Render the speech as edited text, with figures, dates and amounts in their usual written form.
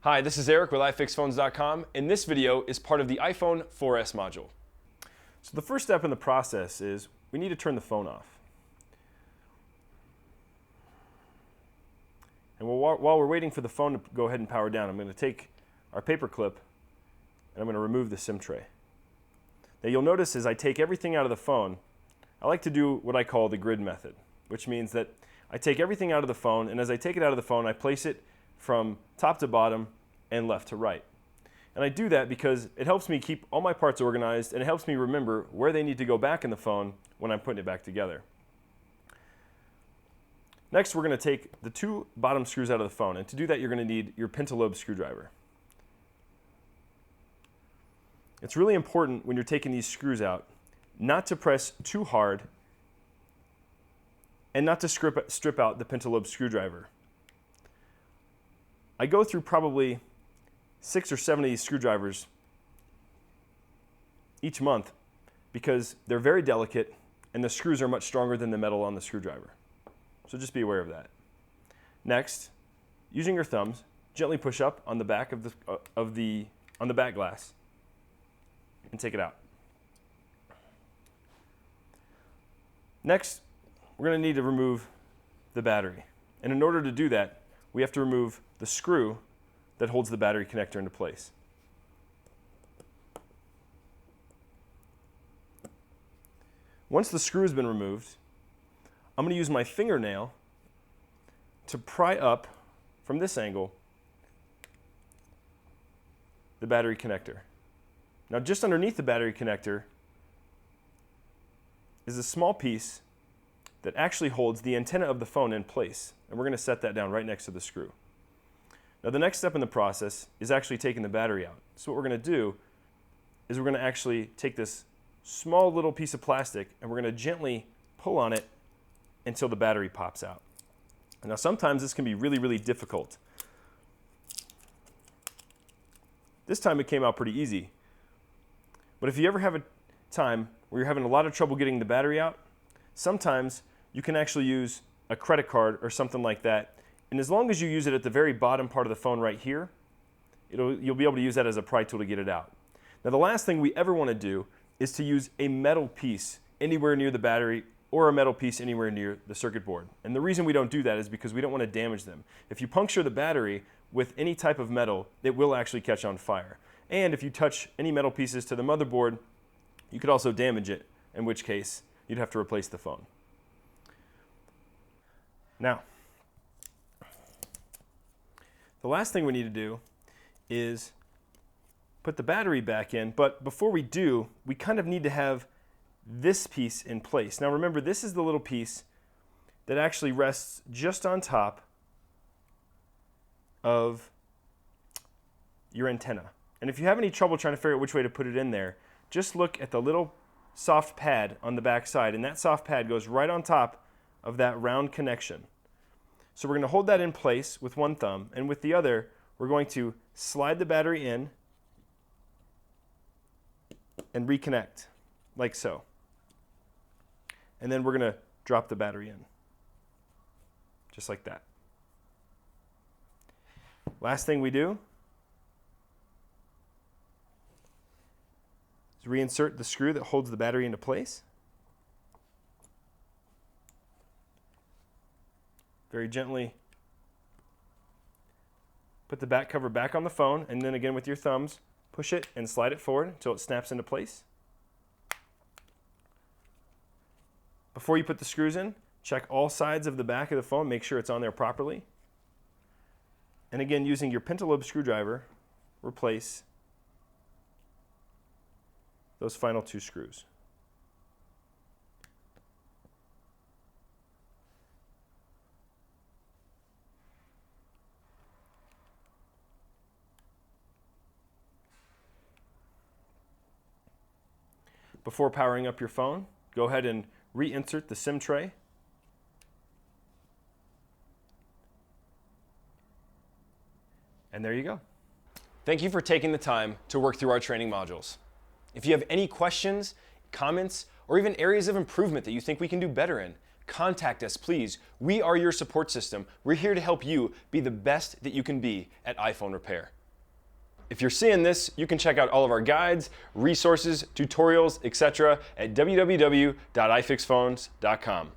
Hi, this is Eric with iFixPhones.com, and this video is part of the iPhone 4S module. So the first step in the process is we need to turn the phone off. And while we're waiting for the phone to go ahead and power down, I'm going to take our paper clip and I'm going to remove the SIM tray. Now you'll notice as I take everything out of the phone, I like to do what I call the grid method, which means that I take everything out of the phone, and as I take it out of the phone, I place it from top to bottom and left to right. And I do that because it helps me keep all my parts organized, and it helps me remember where they need to go back in the phone when I'm putting it back together. Next, we're going to take the two bottom screws out of the phone, and to do that you're going to need your pentalobe screwdriver. It's really important when you're taking these screws out not to press too hard and not to strip out the pentalobe screwdriver. I go through probably 6 or 7 of these screwdrivers each month because they're very delicate and the screws are much stronger than the metal on the screwdriver. So just be aware of that. Next, using your thumbs, gently push up on the back of the back glass and take it out. Next, we're going to need to remove the battery. And in order to do that, we have to remove the screw that holds the battery connector into place. Once the screw has been removed, I'm going to use my fingernail to pry up from this angle the battery connector. Now just underneath the battery connector is a small piece that actually holds the antenna of the phone in place, and we're going to set that down right next to the screw. Now the next step in the process is actually taking the battery out. So what we're going to do is we're going to actually take this small little piece of plastic and we're going to gently pull on it until the battery pops out. Now sometimes this can be really, really difficult. This time it came out pretty easy. But if you ever have a time where you're having a lot of trouble getting the battery out, sometimes you can actually use a credit card or something like that. And as long as you use it at the very bottom part of the phone right here, you'll be able to use that as a pry tool to get it out. Now the last thing we ever want to do is to use a metal piece anywhere near the battery or a metal piece anywhere near the circuit board. And the reason we don't do that is because we don't want to damage them. If you puncture the battery with any type of metal, it will actually catch on fire. And if you touch any metal pieces to the motherboard, you could also damage it, in which case you'd have to replace the phone. Now, the last thing we need to do is put the battery back in, but before we do, we kind of need to have this piece in place. Now remember, this is the little piece that actually rests just on top of your antenna. And if you have any trouble trying to figure out which way to put it in there, just look at the little soft pad on the back side, and that soft pad goes right on top of that round connection. So we're going to hold that in place with one thumb, and with the other, we're going to slide the battery in and reconnect, like so. And then we're going to drop the battery in, just like that. Last thing we do is reinsert the screw that holds the battery into place. Very gently put the back cover back on the phone, and then again with your thumbs, push it and slide it forward until it snaps into place. Before you put the screws in, check all sides of the back of the phone, make sure it's on there properly. And again, using your pentalobe screwdriver, replace those final 2 screws. Before powering up your phone, go ahead and reinsert the SIM tray. And there you go. Thank you for taking the time to work through our training modules. If you have any questions, comments, or even areas of improvement that you think we can do better in, contact us, please. We are your support system. We're here to help you be the best that you can be at iPhone repair. If you're seeing this, you can check out all of our guides, resources, tutorials, etc. at www.ifixphones.com.